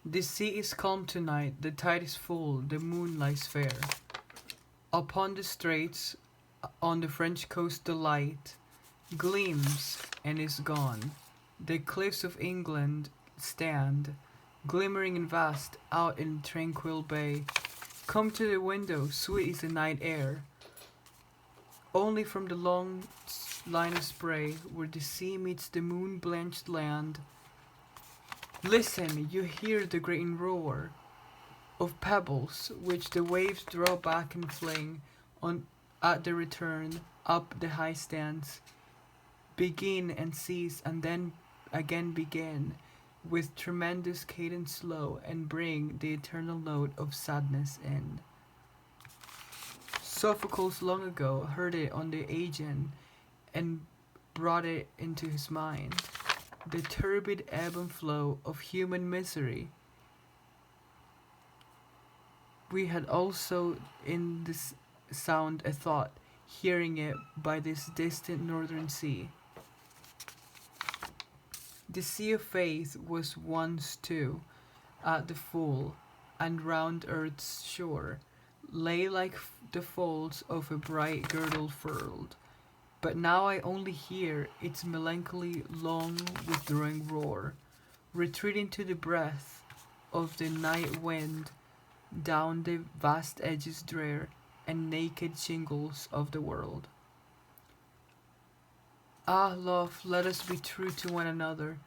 The sea is calm tonight, the tide is full, the moon lies fair. Upon the straits, on the French coast the light gleams and is gone. The cliffs of England stand, glimmering and vast, out in the tranquil bay. Come to the window, sweet is the night air. Only from the long line of spray, where the sea meets the moon-blanched land, listen, you hear the great roar of pebbles which the waves draw back and fling on at the return up the high stands, begin and cease and then again begin with tremendous cadence slow and bring the eternal note of sadness in. Sophocles long ago heard it on the Aegean and brought it into his mind. The turbid ebb and flow of human misery. We had also in this sound a thought, hearing it by this distant northern sea. The sea of faith was once too, at the full, and round earth's shore lay like the folds of a bright girdle furled. But now I only hear its melancholy, long withdrawing roar, retreating to the breath of the night wind down the vast edges drear and naked shingles of the world. Ah, love, let us be true to one another,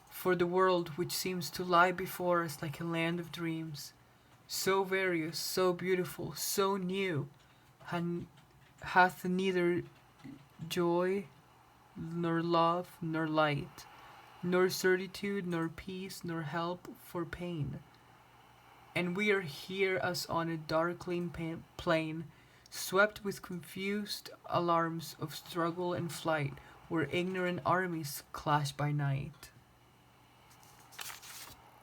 for the world which seems to lie before us like a land of dreams, so various, so beautiful, so new, hath neither joy, nor love, nor light, nor certitude, nor peace, nor help for pain. And we are here as on a darkling plain, swept with confused alarms of struggle and flight, where ignorant armies clash by night.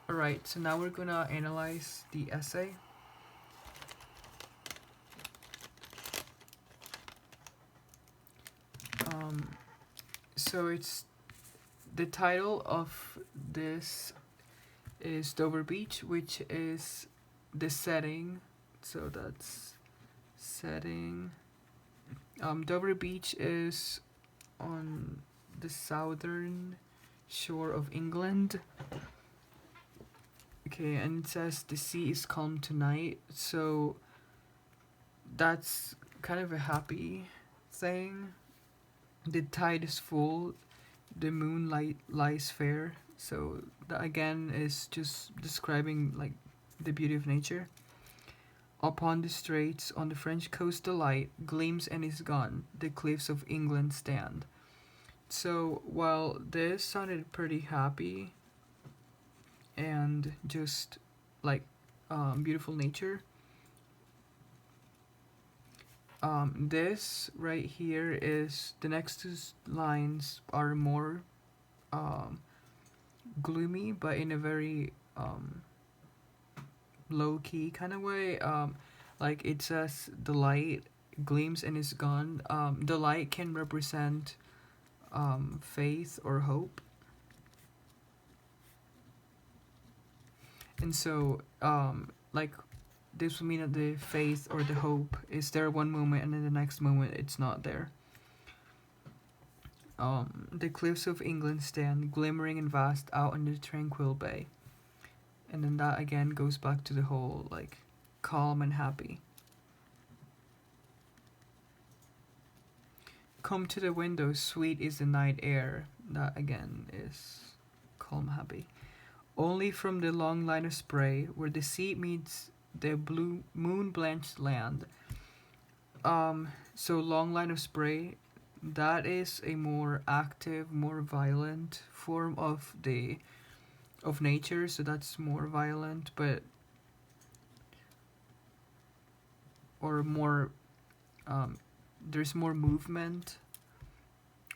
Alright, so now we're gonna analyze the essay. So it's the title of this is Dover Beach, which is the setting. So that's setting. Dover Beach is on the southern shore of England. Okay, and it says the sea is calm tonight, so that's kind of a happy thing. The tide is full, the moonlight lies fair, so that again is just describing like the beauty of nature. Upon the straits on the French coast the light gleams and is gone, the cliffs of England stand. So while this sounded pretty happy and just like beautiful nature, this right here is the next two lines are more gloomy, but in a very low key kind of way. Like it says, the light gleams and is gone. The light can represent faith or hope, and so like this would mean that the faith or the hope is there one moment and then the next moment it's not there. The cliffs of England stand glimmering and vast out in the tranquil bay. And then that again goes back to the whole like calm and happy. Come to the window, sweet is the night air. That again is calm, happy. Only from the long line of spray where the sea meets the blue moon blanched land. So long line of spray, that is a more active, more violent form of nature, so that's more violent, but or more there's more movement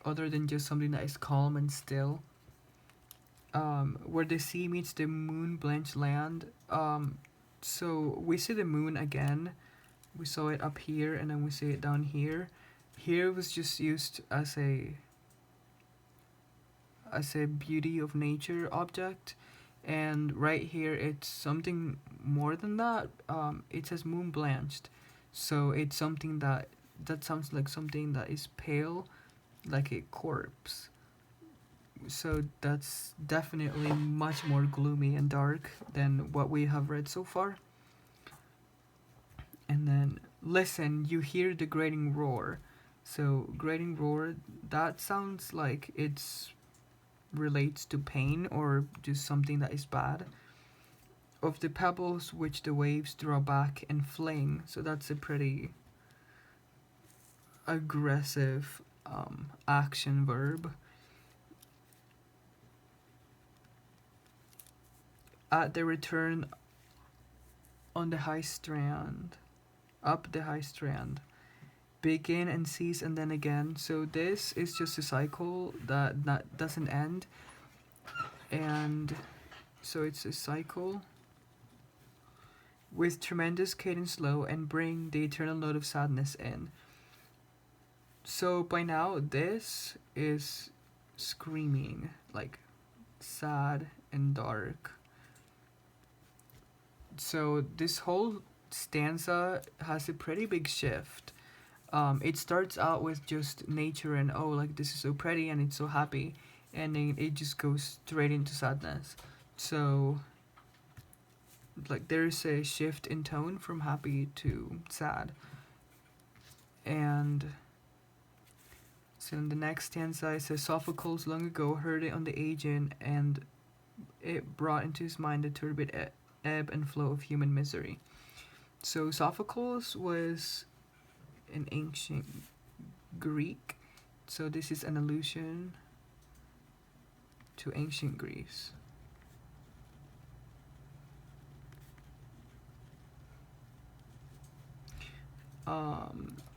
other than just something that is calm and still. Where the sea meets the moon blanched land, so we see the moon again. We saw it up here and then we see it down here. Here it was just used as a beauty of nature object. And right here it's something more than that. It says moon blanched, so it's something that sounds like something that is pale, like a corpse. So that's definitely much more gloomy and dark than what we have read so far. And then listen, you hear the grating roar. So grating roar, that sounds like it's relates to pain or just something that is bad. Of the pebbles which the waves draw back and fling. So that's a pretty aggressive action verb. At the return on the high strand, up the high strand, begin and cease and then again. So this is just a cycle that doesn't end, and so it's a cycle with tremendous cadence low and bring the eternal note of sadness in. So by now this is screaming like sad and dark. So this whole stanza has a pretty big shift. It starts out with just nature and oh, like this is so pretty and it's so happy, and then it just goes straight into sadness. So, like, there's a shift in tone from happy to sad. And so in the next stanza, it says Sophocles long ago heard it on the Aegean, and it brought into his mind the turbid ebb and flow of human misery. So Sophocles was an ancient Greek. So this is an allusion to ancient Greece.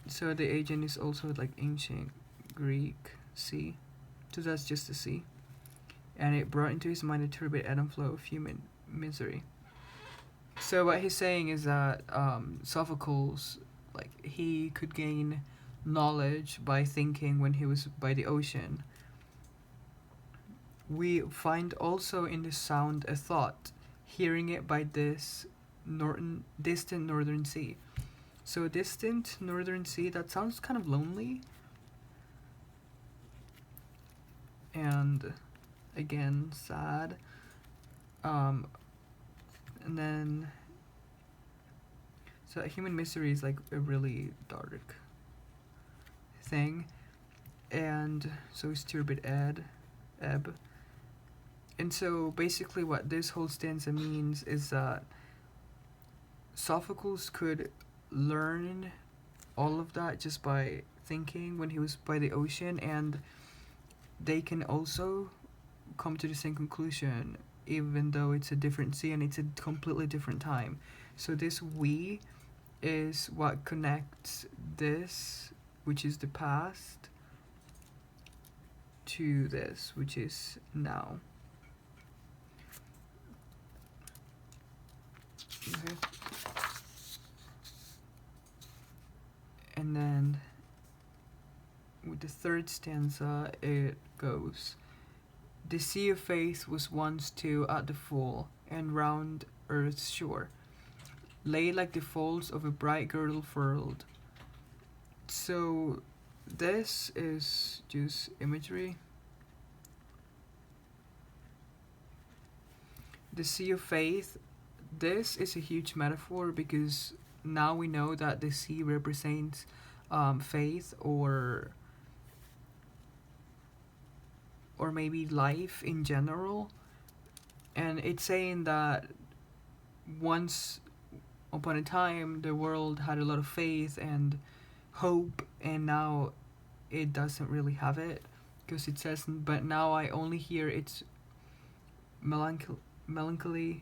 So the Aegean is also like ancient Greek sea. So that's just the sea. And it brought into his mind a turbid ebb and flow of human misery. So what he's saying is that Sophocles, like, he could gain knowledge by thinking when he was by the ocean. We find also in the sound a thought, hearing it by this distant northern sea. So distant northern sea, that sounds kind of lonely. And again, sad. And then, so human misery is like a really dark thing. And so is turbid ebb. And so basically what this whole stanza means is that Sophocles could learn all of that just by thinking when he was by the ocean, and they can also come to the same conclusion even though it's a different sea and it's a completely different time. So this we is what connects this, which is the past, to this, which is now. Okay. And then with the third stanza, it goes, the sea of faith was once too at the full, and round earth's shore lay like the folds of a bright girdle furled. So this is just imagery. The sea of faith, this is a huge metaphor because now we know that the sea represents faith or maybe life in general. And it's saying that once upon a time the world had a lot of faith and hope, and now it doesn't really have it, because it says, but now I only hear its melancholy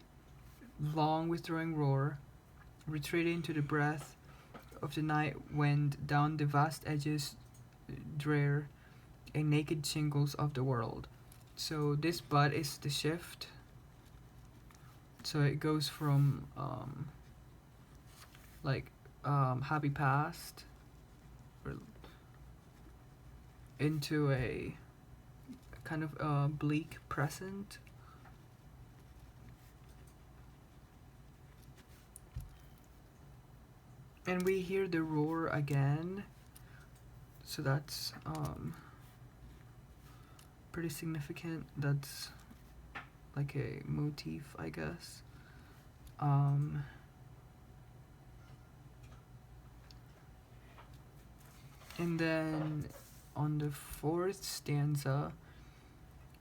long withdrawing roar, retreating to the breath of the night wind down the vast edges drear and naked shingles of the world. So this but is the shift. So it goes from happy past into a kind of bleak present. And we hear the roar again, so that's pretty significant. That's like a motif, I guess. Um, and then on the fourth stanza,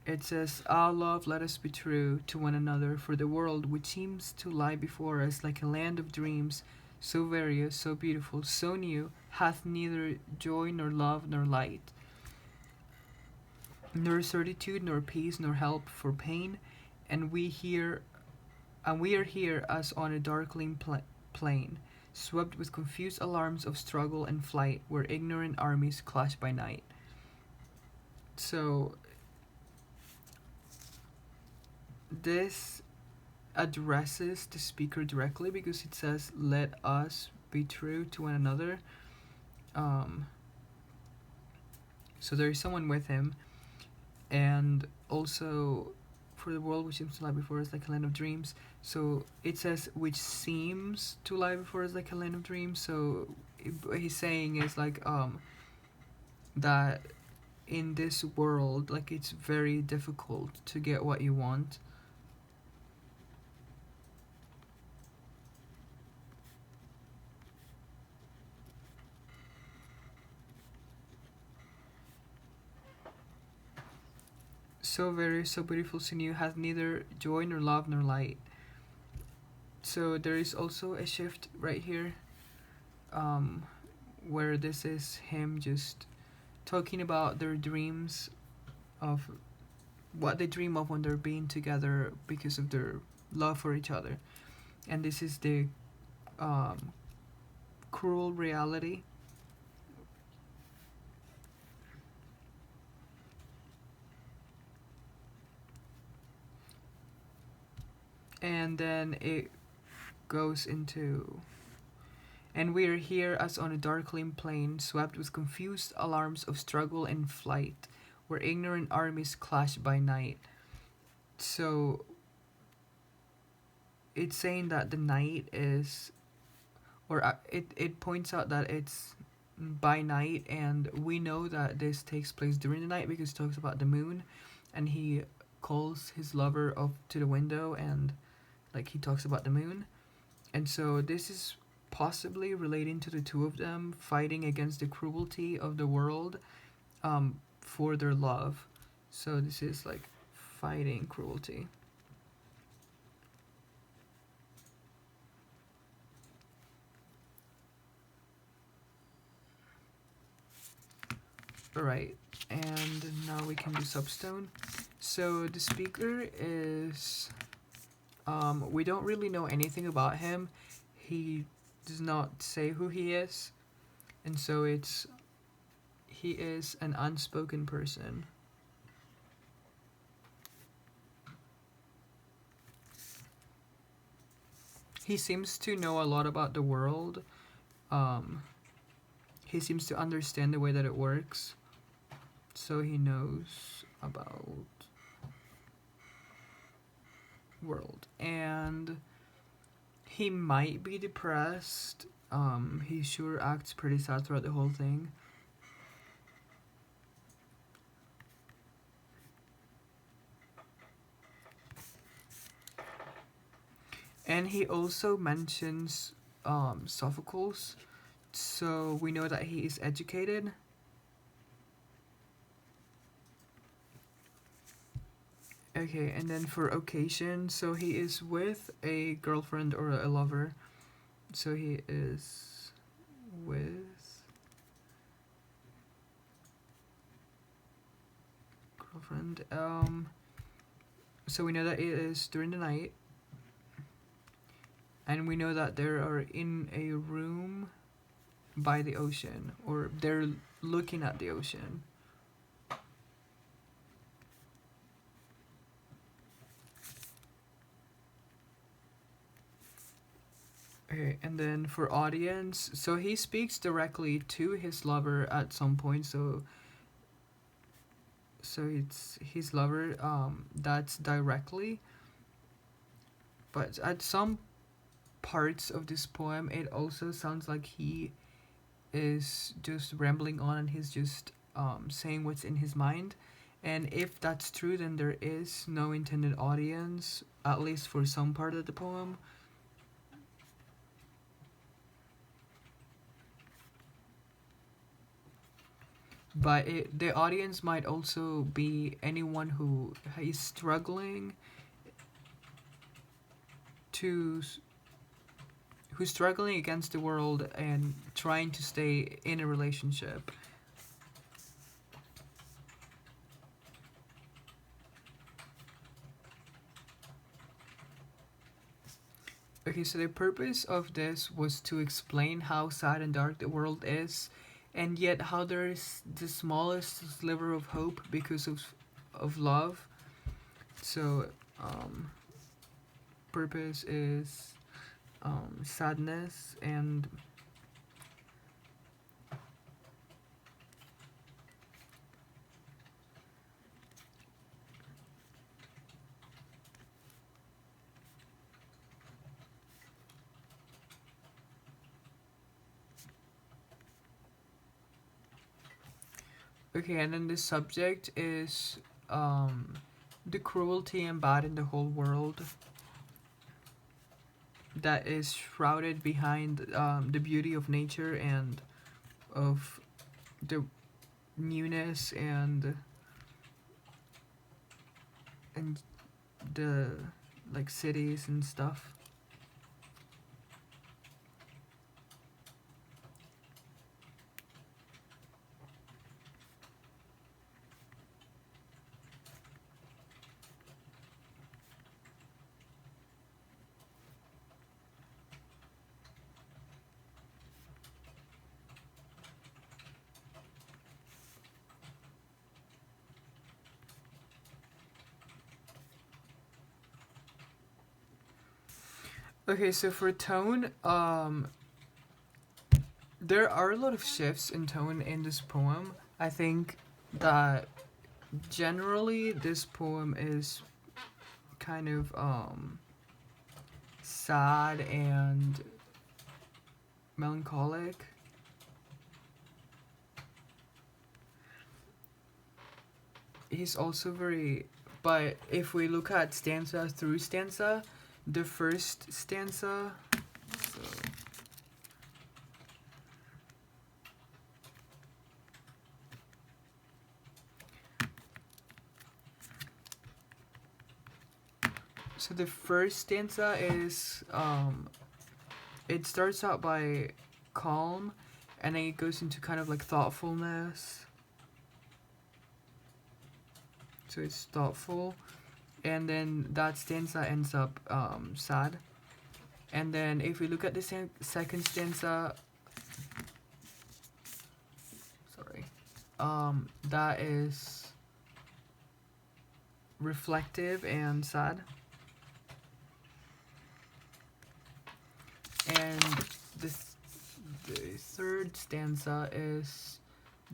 it says, "Ah, love, let us be true to one another, for the world which seems to lie before us like a land of dreams, so various, so beautiful, so new, hath neither joy nor love nor light, nor certitude nor peace nor help for pain, and we are here as on a darkling plain, swept with confused alarms of struggle and flight, where ignorant armies clash by night." So this addresses the speaker directly because it says, "Let us be true to one another." Um, so there is someone with him, and also, "For the world which seems to lie before us like a land of dreams." So it says, "which seems to lie before us like a land of dreams." So what he's saying is like that in this world, like, it's very difficult to get what you want. So very, so beautiful, so new, hath neither joy nor love nor light. So there is also a shift right here, um, where this is him just talking about their dreams of what they dream of when they're being together because of their love for each other, and this is the um, cruel reality. And then it goes into, "And we are here as on a darkling plain, swept with confused alarms of struggle and flight, where ignorant armies clash by night." So it's saying that the night is, or it points out that it's by night, and we know that this takes place during the night because it talks about the moon, and he calls his lover up to the window, and like he talks about the moon. And so this is possibly relating to the two of them fighting against the cruelty of the world, for their love. So this is like fighting cruelty. Alright, and now we can do substone. So the speaker is, we don't really know anything about him. He does not say who he is, and so he is an unspoken person. He seems to know a lot about the world. Um, he seems to understand the way that it works, so he knows about world. And he might be depressed. He sure acts pretty sad throughout the whole thing. And he also mentions Sophocles, so we know that he is educated. Okay, and then for occasion, so he is with a girlfriend or a lover. So he is with girlfriend. So we know that it is during the night, and we know that they are in a room by the ocean, or they're looking at the ocean. Okay, and then for audience, so he speaks directly to his lover at some point, so it's his lover, that's directly, but at some parts of this poem, it also sounds like he is just rambling on and he's just saying what's in his mind. And if that's true, then there is no intended audience, at least for some part of the poem. But the audience might also be anyone who is struggling to who's struggling against the world and trying to stay in a relationship. Okay, so the purpose of this was to explain how sad and dark the world is, and yet how there is the smallest sliver of hope because of love. So, purpose is sadness and okay, and then the subject is the cruelty and bad in the whole world that is shrouded behind the beauty of nature and of the newness and the like cities and stuff. Okay, so for tone, there are a lot of shifts in tone in this poem. I think that generally this poem is kind of sad and melancholic. He's also very, but if we look at stanza through stanza, the first stanza, so so the first stanza is it starts out by calm, and then it goes into kind of like thoughtfulness. So it's thoughtful, and then that stanza ends up sad. And then if we look at the second stanza, sorry, that is reflective and sad. And this the third stanza is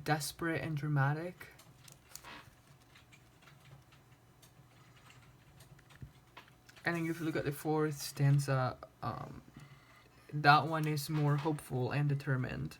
desperate and dramatic. And then if you look at the fourth stanza, that one is more hopeful and determined.